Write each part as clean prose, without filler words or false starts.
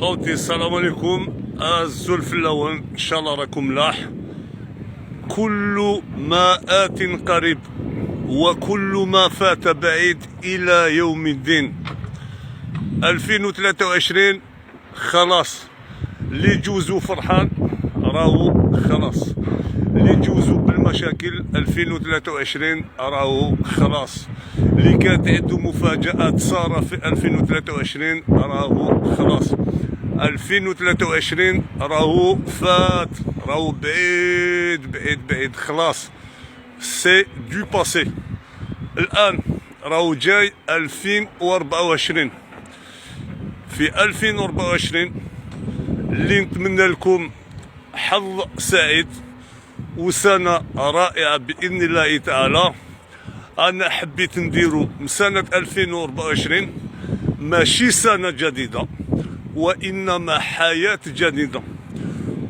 خوتي السلام عليكم. الزلف الاول ان شاء الله راكم ملاح. كل ما آت قريب وكل ما فات بعيد الى يوم الدين. 2023 خلاص، اللي جوزو فرحان راهو خلاص، اللي جوزو بالمشاكل 2023 راهو خلاص، اللي كانت عنده مفاجآت صارة في 2023 راهو خلاص. 2023 راهو فات، راهو بعيد بعيد بعيد خلاص، سي دو باسي. الآن راهو جاي 2024. في 2024 اللي نتمنى لكم حظ سعيد وسنة رائعة بإذن الله تعالى. أنا حبيت نديرو من سنة 2024 ماشي سنة جديدة، وإنما حياة جديدة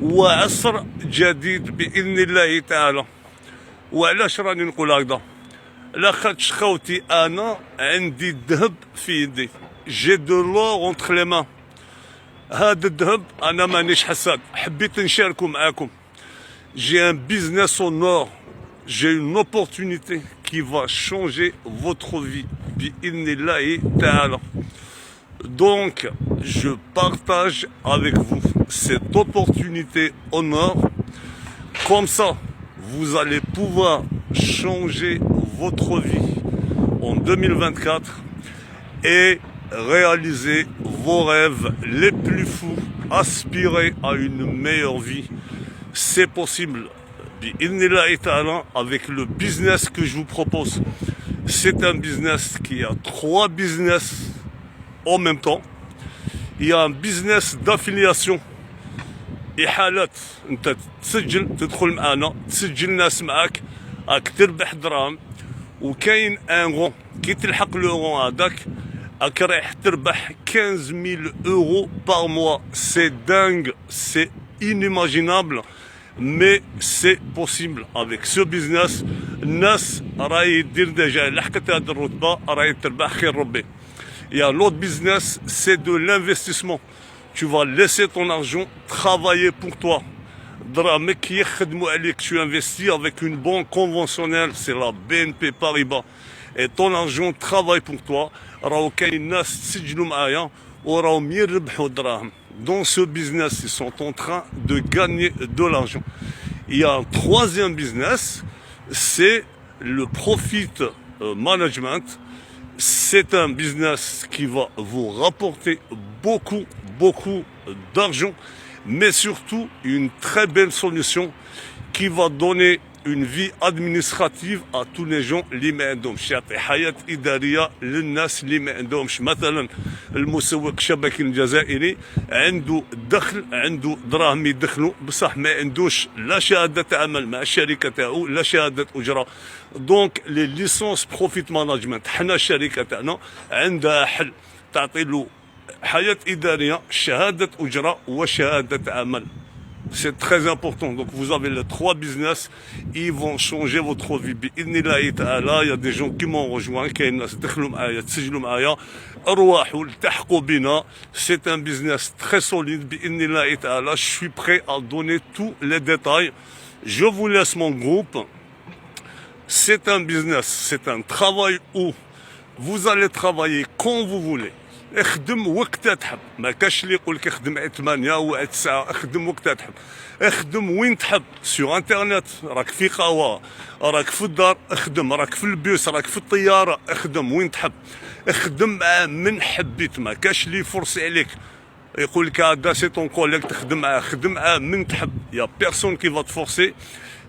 وعصر جديد بإذن الله تعالى. وعلاش راني نقول هكذا؟ لاخاطش خوتي أنا عندي الذهب في يدي، جي دو لور اونتر لي مان. هذا الذهب أنا مانيش حساد، حبيت نشاركو معاكم. J'ai un business en or, j'ai une opportunité qui va changer votre vie. Bi'idhnillahi ta'ala. Donc, je partage avec vous cette opportunité en or. Comme ça, vous allez pouvoir changer votre vie en 2024 et réaliser vos rêves les plus fous, aspirer à une meilleure vie. C'est possible, avec le business que je vous propose. C'est un business qui a 3 business en même temps. Il y a un business d'affiliation. إحالات أنت تسجل، تدخل معنا تسجل ناس معاك راك تربح دراهم. وكاين ان غون كي تلحق لو غون هذاك راك رايح تربح 15000 euros par mois. C'est dingue, c'est inimaginable. Mais c'est possible avec ce business. الناس راهي دير ديجا لحقت هذه الرتبه راهي تربح خير ربي. Il y a l'autre business, c'est de l'investissement. Tu vas laisser ton argent travailler pour toi. درامك يخدموا عليك. Tu investis avec une banque conventionnelle, c'est la BNP Paribas. Et ton argent travaille pour toi. راهو كاين ناس تسجلوا معايا وراهم يربحوا دراهم. Dans ce business, ils sont en train de gagner de l'argent. Il y a un troisième business, c'est le profit management. C'est un business qui va vous rapporter beaucoup d'argent, mais surtout une très belle solution qui va donner une vie administrative à tous les gens اللي ما عندهمش. يعطي حياة إدارية للناس اللي ما عندهمش. مثلا المسوق الشبكي الجزائري عنده دخل، عنده دراهم يدخلوا بصح ما عندوش لا شهادة عمل مع الشركة تاعو لا شهادة أجرة. دونك لي ليسونس بروفيت مانجمنت حنا الشركة تاعنا عندها حل، تعطي له حياة إدارية، شهادة أجرة وشهادة عمل. C'est très important. Donc vous avez les 3 business, ils vont changer votre vie. بإذن تعالى. Il y a des gens qui m'ont rejoint, كاين ناس دخلوا معايا تسجلوا معايا ارواحوا التحقوا بنا. C'est un business très solide بإذن تعالى. Je suis prêt à donner tous les détails. Je vous laisse mon groupe. C'est un business, c'est un travail où vous allez travailler quand vous voulez. اخدم وقت تحب، ما كاش اللي يقول لك اخدم على 8 و 9. اخدم وقت تحب، اخدم وين تحب. سور انترنت، راك في قهوه، راك في الدار اخدم، راك في البيوس، راك في الطياره اخدم وين تحب. اخدم مع من حبيت، ما كاش اللي يفرص عليك يقول لك هذا سي طون كوليك تخدم معاه. خدم معاه من تحب. يا بيرسون كي فا تفورسي.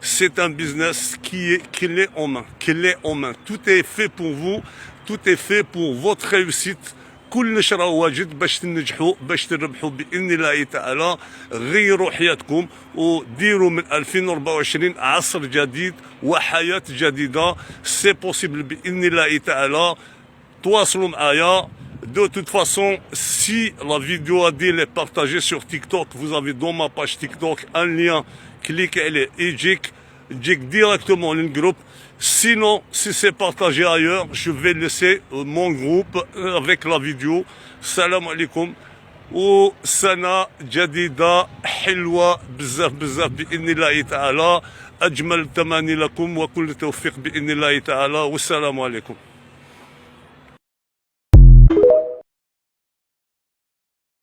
C'est un business qui est clé en main, clé en main. Tout est fait pour vous, tout est fait pour votre réussite. كلش راه واجد باش تنجحوا باش تربحوا باذن الله تعالى. غيروا حياتكم وديروا من 2024 عصر جديد وحياه جديده. سي بوسيبل باذن الله تعالى. تواصلوا معايا. De toute façon, si la vidéo a dit est partagée sur TikTok, vous avez dans ma page TikTok un lien. Cliquez allez et جيك directement le groupe. Sinon, si c'est partagé ailleurs, je vais laisser mon groupe avec la vidéo. Salam alaikum. وسنة جديدة حلوة بزاف بزاف بإذن الله تعالى. أجمل التماني لكم وكل توفيق بإذن الله تعالى، والسلام عليكم.